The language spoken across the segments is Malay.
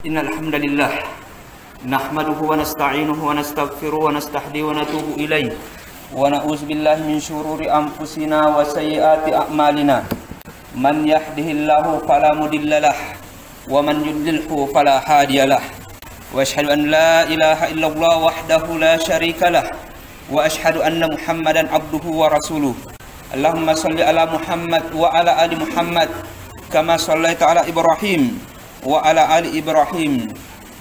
Innal hamdalillah nahmaduhu wa nasta'inuhu wa nastaghfiruhu wa nastahdihi wa natubu ilayhi wa na'udzu billahi min shururi anfusina wa sayyiati a'malina. Man yahdihillahu fala mudhillalah wa man yudlilhu fala hadiyalah. Wa asyhadu an la ilaha illallah wahdahu la syarikalah wa asyhadu anna Muhammadan abduhu wa rasuluh. Allahumma shalli ala Muhammad wa ala ali Muhammad kama shallaita ala Ibrahim wa ala ali Ibrahim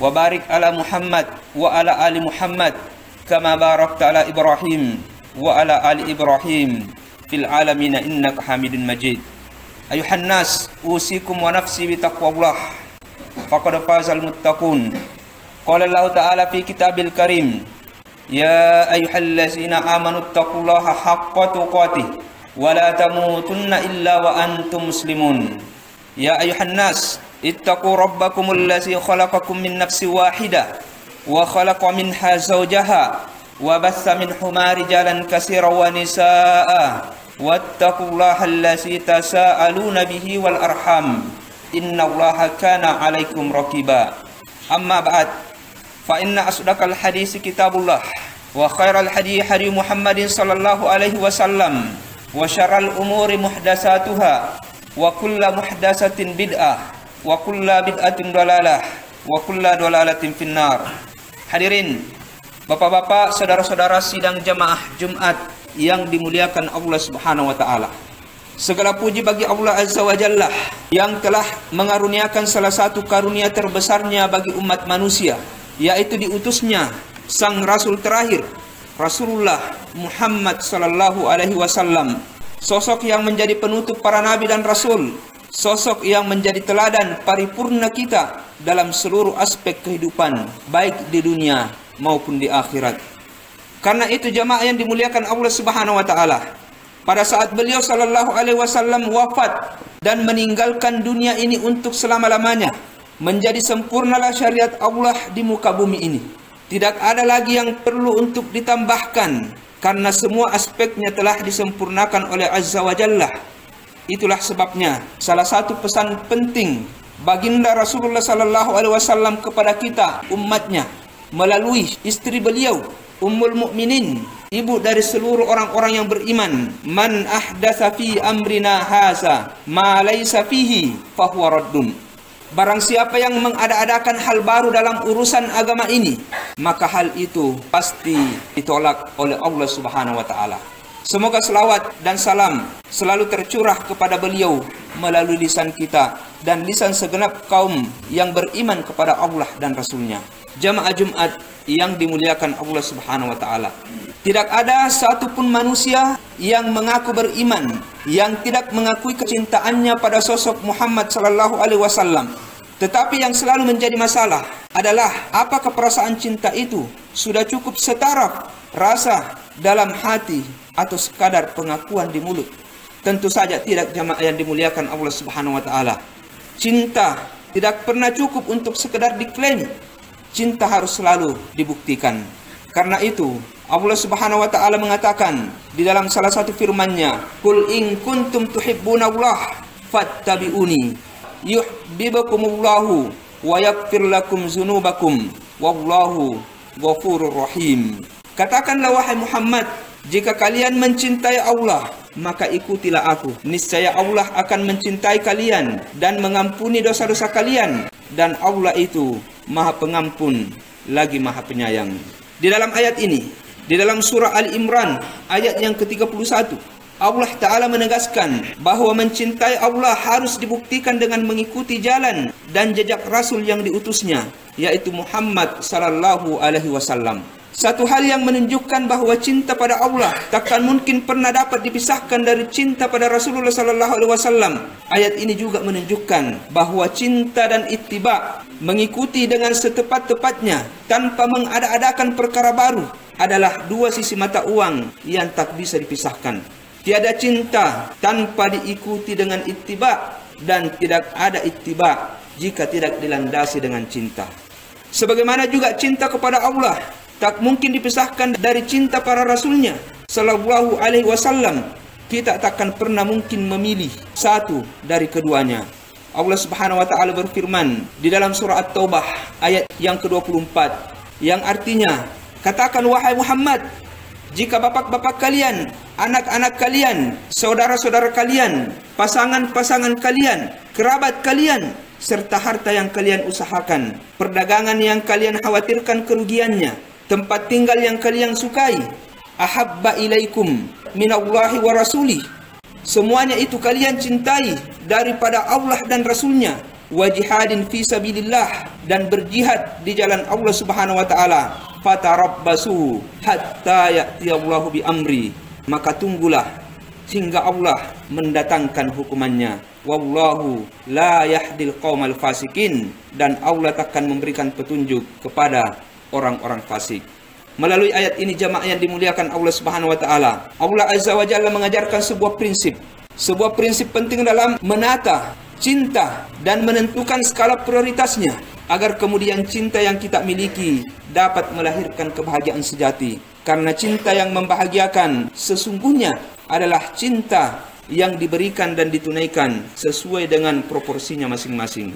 wa barik ala Muhammad wa ala ali Muhammad kama barakta ala Ibrahim wa ala ali Ibrahim fil alamin innaka Hamidun Majid. Ayuhan nas, usikum wa nafsi bi taqwallah faqad fazal muttaqun. Qala Allah ta'ala fi kitabil karim, ya ayyuhallazina amanu taqullaha haqqa tuqatih wa la tamutunna illa wa antum muslimun. Ya ayuhan nas, ittaqu rabbakumul ladzi khalaqakum min nafsin wahidah wa khalaqa minha zawjaha wa bassa minhuma rijalan katsiran wa nisaa'a wattaqullaha allazi tasaaluna bihi wal arham innallaha kana 'alaikum raqiba. Amma ba'd, fa inna asdaqal hadits kitabullah wa khairal hadi hadi Muhammadin sallallahu alaihi wasallam wa syarrul umuri muhdatsatuha wa kullu muhdatsatin bid'ah wa kullu bid'atin dalalah wa kullu dalalatin finnar. Hadirin bapak-bapak, saudara-saudara sidang jamaah Jumat yang dimuliakan Allah Subhanahu wa taala. Segala puji bagi Allah Azza wa Jalla yang telah mengaruniakan salah satu karunia terbesarnya bagi umat manusia, yaitu diutusnya sang rasul terakhir, Rasulullah Muhammad sallallahu alaihi wasallam, sosok yang menjadi penutup para nabi dan rasul, sosok yang menjadi teladan paripurna kita dalam seluruh aspek kehidupan, baik di dunia maupun di akhirat. Karena itu jamaah yang dimuliakan Allah Subhanahu wa taala, pada saat beliau sallallahu alaihi wasallam wafat dan meninggalkan dunia ini untuk selama-lamanya, menjadi sempurnalah syariat Allah di muka bumi ini. Tidak ada lagi yang perlu untuk ditambahkan karena semua aspeknya telah disempurnakan oleh Azza wa Jalla. Itulah sebabnya salah satu pesan penting baginda Rasulullah sallallahu alaihi wasallam kepada kita umatnya melalui istri beliau Ummul Mukminin, ibu dari seluruh orang-orang yang beriman, man ahdatsa fi amrina haza ma laysa fihi fahuwa raddun. Barang siapa yang mengada-adakan hal baru dalam urusan agama ini, maka hal itu pasti ditolak oleh Allah Subhanahu wa taala. Semoga selawat dan salam selalu tercurah kepada beliau melalui lisan kita dan lisan segenap kaum yang beriman kepada Allah dan Rasulnya. Jamaah Jumat yang dimuliakan Allah Subhanahu wa taala, tidak ada satupun manusia yang mengaku beriman yang tidak mengakui kecintaannya pada sosok Muhammad sallallahu alaihi wasallam. Tetapi yang selalu menjadi masalah adalah apakah perasaan cinta itu sudah cukup setaraf rasa dalam hati atau sekadar pengakuan di mulut. Tentu saja tidak, jamaah yang dimuliakan Allah Subhanahu wa taala. Cinta tidak pernah cukup untuk sekedar diklaim. Cinta harus selalu dibuktikan. Karena itu Allah Subhanahu wa taala mengatakan di dalam salah satu firman-Nya, "Qul in kuntum tuhibbunallah fattabi'uni yuhibbukumullahu wa yaghfir lakum dzunubakum wallahu ghafurur rahim." Katakanlah wahai Muhammad, jika kalian mencintai Allah, maka ikutilah aku. Niscaya Allah akan mencintai kalian dan mengampuni dosa-dosa kalian, dan Allah itu Maha Pengampun lagi Maha Penyayang. Di dalam ayat ini, di dalam surah Ali Imran ayat yang ke-31, Allah Ta'ala menegaskan bahwa mencintai Allah harus dibuktikan dengan mengikuti jalan dan jejak Rasul yang diutusnya, yaitu Muhammad sallallahu alaihi wasallam. Satu hal yang menunjukkan bahwa cinta pada Allah takkan mungkin pernah dapat dipisahkan dari cinta pada Rasulullah sallallahu alaihi wasallam. Ayat ini juga menunjukkan bahwa cinta dan ittiba, mengikuti dengan setepat-tepatnya tanpa mengada-adakan perkara baru, adalah dua sisi mata uang yang tak bisa dipisahkan. Tiada cinta tanpa diikuti dengan ittiba, dan tidak ada ittiba jika tidak dilandasi dengan cinta. Sebagaimana juga cinta kepada Allah tak mungkin dipisahkan dari cinta para rasulnya sallallahu alaihi wasallam. Kita takkan pernah mungkin memilih satu dari keduanya. Allah Subhanahu wa taala berfirman di dalam surah At-Taubah ayat yang ke-24 yang artinya, katakan wahai Muhammad, jika bapak-bapak kalian, anak-anak kalian, saudara-saudara kalian, pasangan-pasangan kalian, kerabat kalian, serta harta yang kalian usahakan, perdagangan yang kalian khawatirkan kerugiannya, tempat tinggal yang kalian sukai, ahabba ilaikum minallahi wa rasulih, semuanya itu kalian cintai daripada Allah dan Rasulnya, wa jihadin fi sabilillah, dan berjihad di jalan Allah Subhanahu wa taala, fatarabbasu hatta ya'tiyallahu bi amri, maka tunggulah hingga Allah mendatangkan hukumannya. Wallahu la yahdil qaumal fasikin, dan Allah takkan memberikan petunjuk kepada orang-orang fasik. Melalui ayat ini jamaah yang dimuliakan Allah Subhanahu wa taala, Allah Azza wa Jalla mengajarkan sebuah prinsip penting dalam menata cinta dan menentukan skala prioritasnya, agar kemudian cinta yang kita miliki dapat melahirkan kebahagiaan sejati. Karena cinta yang membahagiakan sesungguhnya adalah cinta yang diberikan dan ditunaikan sesuai dengan proporsinya masing-masing.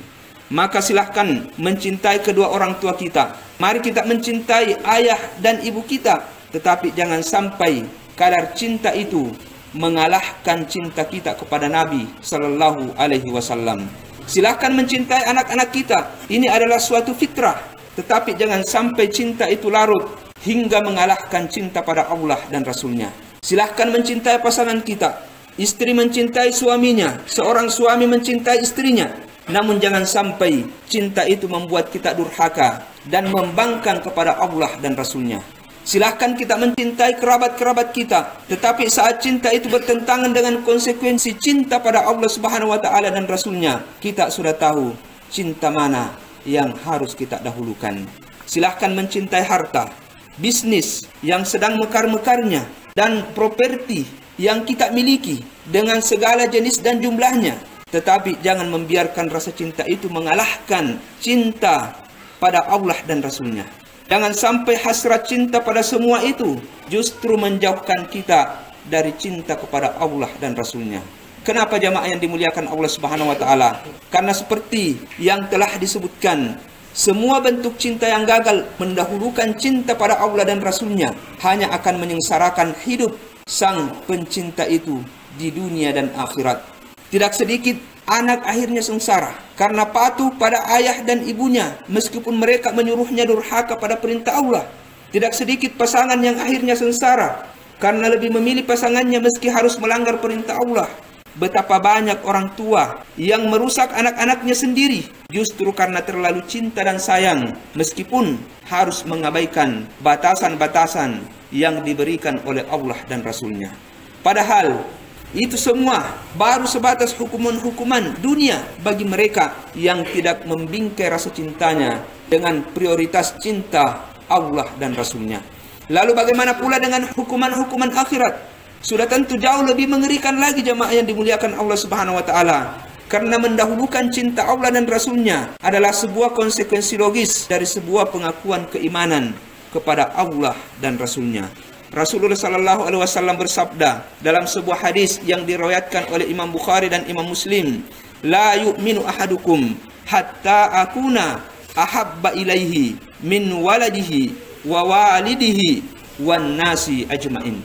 Maka silahkan mencintai kedua orang tua kita. Mari kita mencintai ayah dan ibu kita, tetapi jangan sampai kadar cinta itu mengalahkan cinta kita kepada Nabi Sallallahu Alaihi Wasallam. Silahkan mencintai anak-anak kita, ini adalah suatu fitrah, tetapi jangan sampai cinta itu larut hingga mengalahkan cinta pada Allah dan Rasulnya. Silahkan mencintai pasangan kita, istri mencintai suaminya, seorang suami mencintai istrinya, namun jangan sampai cinta itu membuat kita durhaka dan membangkang kepada Allah dan Rasulnya. Silahkan kita mencintai kerabat-kerabat kita, tetapi saat cinta itu bertentangan dengan konsekuensi cinta pada Allah Subhanahu wa taala dan Rasulnya, kita sudah tahu cinta mana yang harus kita dahulukan. Silahkan mencintai harta, bisnis yang sedang mekar-mekarnya, dan properti yang kita miliki dengan segala jenis dan jumlahnya. Tetapi jangan membiarkan rasa cinta itu mengalahkan cinta pada Allah dan Rasulnya. Jangan sampai hasrat cinta pada semua itu justru menjauhkan kita dari cinta kepada Allah dan Rasulnya. Kenapa jamaah yang dimuliakan Allah Subhanahu wa taala? Karena seperti yang telah disebutkan, semua bentuk cinta yang gagal mendahulukan cinta pada Allah dan Rasulnya hanya akan menyengsarakan hidup sang pencinta itu di dunia dan akhirat. Tidak sedikit anak akhirnya sengsara karena patuh pada ayah dan ibunya meskipun mereka menyuruhnya durhaka pada perintah Allah. Tidak sedikit pasangan yang akhirnya sengsara karena lebih memilih pasangannya meski harus melanggar perintah Allah. Betapa banyak orang tua yang merusak anak-anaknya sendiri justru karena terlalu cinta dan sayang meskipun harus mengabaikan batasan-batasan yang diberikan oleh Allah dan Rasulnya. Padahal itu semua baru sebatas hukuman-hukuman dunia bagi mereka yang tidak membingkai rasa cintanya dengan prioritas cinta Allah dan Rasulnya. Lalu bagaimana pula dengan hukuman-hukuman akhirat? Sudah tentu jauh lebih mengerikan lagi jamaah yang dimuliakan Allah Subhanahu wa taala. Karena mendahulukan cinta Allah dan Rasulnya adalah sebuah konsekuensi logis dari sebuah pengakuan keimanan kepada Allah dan Rasulnya. Rasulullah sallallahu alaihi wasallam bersabda dalam sebuah hadis yang diriwayatkan oleh Imam Bukhari dan Imam Muslim, "La yu'minu ahadukum hatta akuna ahabba ilaihi min waladihi wa walidihi wan nasi ajmain."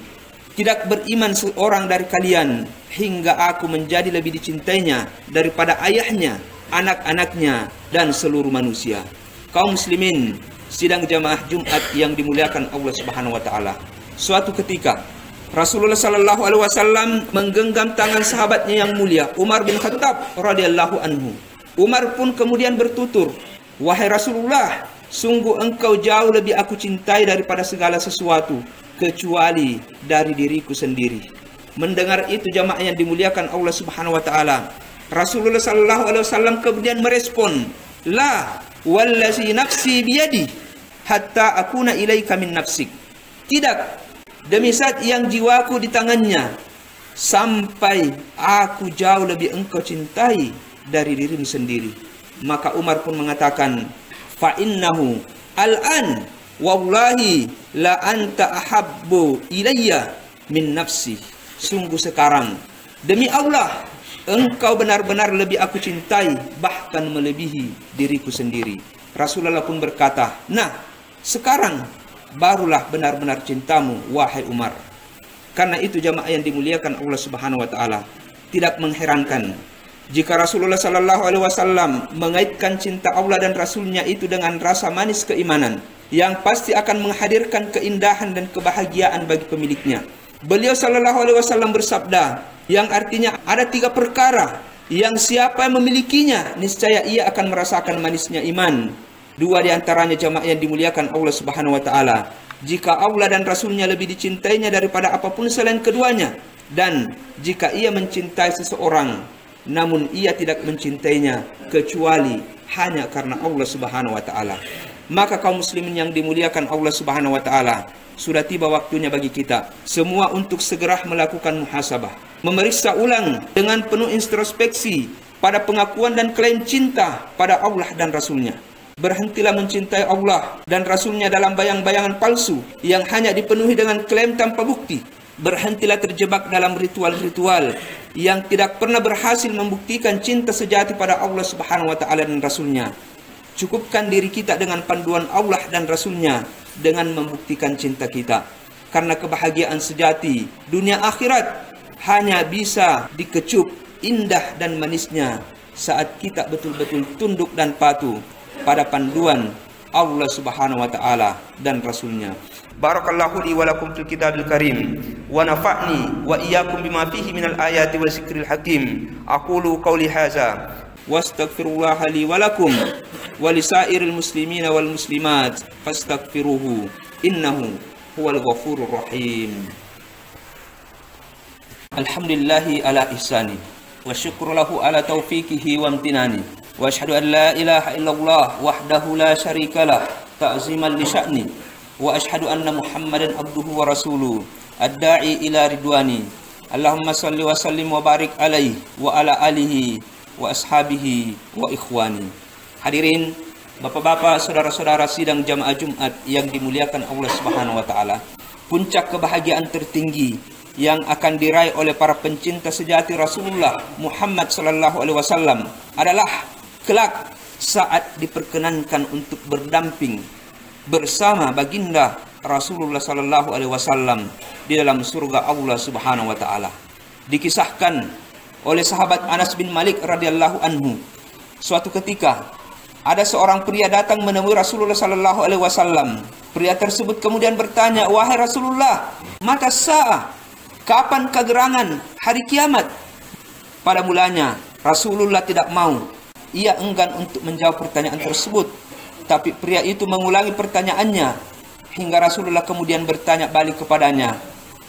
Tidak beriman seorang dari kalian hingga aku menjadi lebih dicintainya daripada ayahnya, anak-anaknya, dan seluruh manusia. Kaum muslimin, sidang jamaah Jumat yang dimuliakan Allah Subhanahu wa taala. Suatu ketika Rasulullah sallallahu alaihi wasallam menggenggam tangan sahabatnya yang mulia Umar bin Khattab radhiyallahu anhu. Umar pun kemudian bertutur, "Wahai Rasulullah, sungguh engkau jauh lebih aku cintai daripada segala sesuatu kecuali dari diriku sendiri." Mendengar itu jamaah yang dimuliakan Allah Subhanahu wa taala, Rasulullah sallallahu alaihi wasallam kemudian merespon, "La wallazi nafsi biyadi hatta akuna ilaika min nafsik." Tidak, demi zat yang jiwaku di tangannya, sampai aku jauh lebih engkau cintai dari dirimu sendiri. Maka Umar pun mengatakan, "Fa innahu al-an wallahi la anta ahabbu ilayya min nafsi." Sungguh sekarang, demi Allah, engkau benar-benar lebih aku cintai, bahkan melebihi diriku sendiri. Rasulullah pun berkata, nah, sekarang barulah benar-benar cintamu, wahai Umar. Karena itu jamaah yang dimuliakan Allah Subhanahu wa taala, tidak mengherankan jika Rasulullah sallallahu alaihi wasallam mengaitkan cinta Allah dan Rasulnya itu dengan rasa manis keimanan yang pasti akan menghadirkan keindahan dan kebahagiaan bagi pemiliknya. Beliau sallallahu alaihi wasallam bersabda, yang artinya ada 3 perkara yang siapa yang memilikinya, niscaya ia akan merasakan manisnya iman. 2 di antaranya jamaah yang dimuliakan Allah Subhanahu wa taala, jika Allah dan Rasulnya lebih dicintainya daripada apapun selain keduanya, dan jika ia mencintai seseorang namun ia tidak mencintainya kecuali hanya karena Allah Subhanahu wa taala, maka kaum muslimin yang dimuliakan Allah Subhanahu wa taala, sudah tiba waktunya bagi kita semua untuk segera melakukan muhasabah, memeriksa ulang dengan penuh introspeksi pada pengakuan dan klaim cinta pada Allah dan Rasulnya. Berhentilah mencintai Allah dan Rasulnya dalam bayang-bayangan palsu yang hanya dipenuhi dengan klaim tanpa bukti. Berhentilah terjebak dalam ritual-ritual yang tidak pernah berhasil membuktikan cinta sejati pada Allah Subhanahu wa taala dan Rasulnya. Cukupkan diri kita dengan panduan Allah dan Rasulnya dengan membuktikan cinta kita. Karena kebahagiaan sejati dunia akhirat hanya bisa dikecup indah dan manisnya saat kita betul-betul tunduk dan patuh pada panduan Allah Subhanahu wa taala dan Rasulnya. Barakallahu li wa lakum fil kitabil karim wa nafa'ni wa iyyakum bima fihi minal ayati wal zikril hakim. Aqulu qawli hadza wastaghfirullaha li wa lakum wa lisairil muslimina wal muslimat fastaghfiruhu innahu huwal ghafurur rahim. Alhamdulillahi ala ihsani wa syukru lahu ala taufiqihi wa amtinani wa asyhadu an la ilaha illallah wahdahu la syarikalah ta'ziman li sya'ni wa asyhadu anna Muhammadan abduhu wa rasuluh ad-da'i ila ridwani. Allahumma salli wa sallim wa barik alaihi wa ala alihi wa ashabihi wa ikhwani. Hadirin bapak-bapak, saudara-saudara sidang jamaah Jumat yang dimuliakan Allah Subhanahu wa taala, puncak kebahagiaan tertinggi yang akan diraih oleh para pencinta sejati Rasulullah Muhammad sallallahu alaihi wasallam adalah kelak saat diperkenankan untuk berdamping bersama baginda Rasulullah sallallahu alaihi wasallam di dalam surga Allah Subhanahu wa taala. Dikisahkan oleh sahabat Anas bin Malik radhiyallahu anhu, suatu ketika ada seorang pria datang menemui Rasulullah sallallahu alaihi wasallam. Pria tersebut kemudian bertanya, "Wahai Rasulullah, mata sa'ah? Kapan kegerangan hari kiamat?" Pada mulanya Rasulullah tidak mau. Ia enggan untuk menjawab pertanyaan tersebut. Tapi pria itu mengulangi pertanyaannya hingga Rasulullah kemudian bertanya balik kepadanya,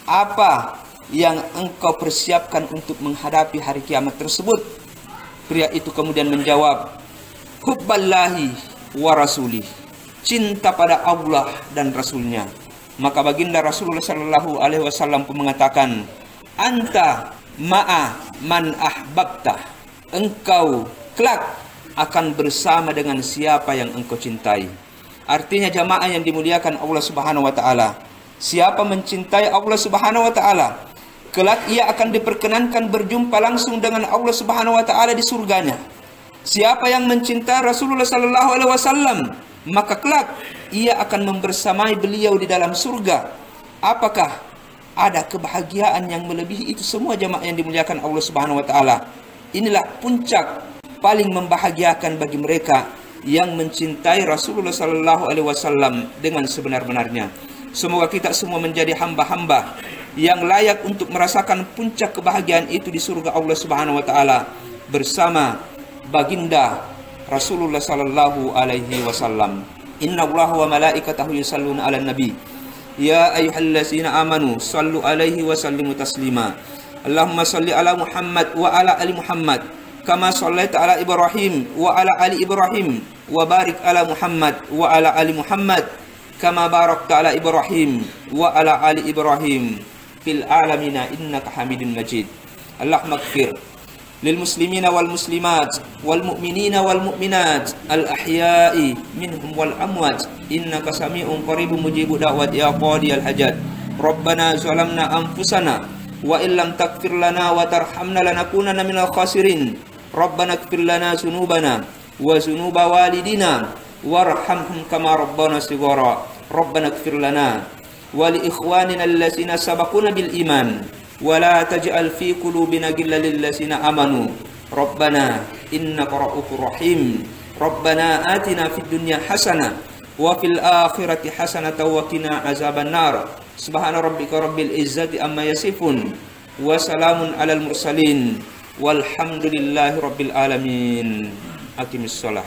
"Apa yang engkau persiapkan untuk menghadapi hari kiamat tersebut?" Pria itu kemudian menjawab, "Hubballahi wa rasulih." Cinta pada Allah dan Rasulnya. Maka baginda Rasulullah sallallahu alaihi wasallam pun mengatakan, "Anta ma'a man ahbabta." Engkau kelak akan bersama dengan siapa yang engkau cintai. Artinya jamaah yang dimuliakan Allah Subhanahu wa taala, siapa mencintai Allah Subhanahu wa taala, kelak ia akan diperkenankan berjumpa langsung dengan Allah Subhanahu wa taala di surganya. Siapa yang mencintai Rasulullah sallallahu alaihi wasallam, maka kelak ia akan membersamai beliau di dalam surga. Apakah ada kebahagiaan yang melebihi itu semua jamaah yang dimuliakan Allah Subhanahu wa taala? Inilah puncak paling membahagiakan bagi mereka yang mencintai Rasulullah sallallahu alaihi wasallam dengan sebenar-benarnya. Semoga kita semua menjadi hamba-hamba yang layak untuk merasakan puncak kebahagiaan itu di surga Allah Subhanahu wa taala bersama baginda Rasulullah sallallahu alaihi wasallam. Innallaha wa malaikatahu yusalluna 'alan nabi. Ya ayyuhallazina amanu sallu alaihi wa sallimu taslima. Allahumma salli ala Muhammad wa ala ali Muhammad kama shallaita ala Ibrahim wa ala ali Ibrahim wa barik ala Muhammad wa ala ali Muhammad kama barakta ala Ibrahim wa ala ali Ibrahim fil alamina innaka Hamidum Majid. Allahumma ighfir lil muslimina wal muslimat wal mu'minina wal mu'minat al ahya'i minhum wal amwat innaka sami'un qaribun mujibud da'wat ya qadiyal hajat. Rabbana zalamna anfusana wa illam taghfir lana wa tarhamna lanakunanna minal khasirin. Rabbana ighfir lana dzunubana wa dzunuba walidina warhamhum kama rabbana shighara. Rabbana ighfir lana wa li ikhwanina allazina sabaquna bil iman wa la taj'al fi qulubina ghillan lil ladzina amanu. Rabbana innaka ra'ufur rahim. Rabbana atina fid dunya hasanah wa fil akhirati hasanatan wa qina azaban nar. Subhana rabbika rabbil izzati amma yasifun wa salamun alal mursalin walhamdulillahi rabbil alamin. Aqimissalah.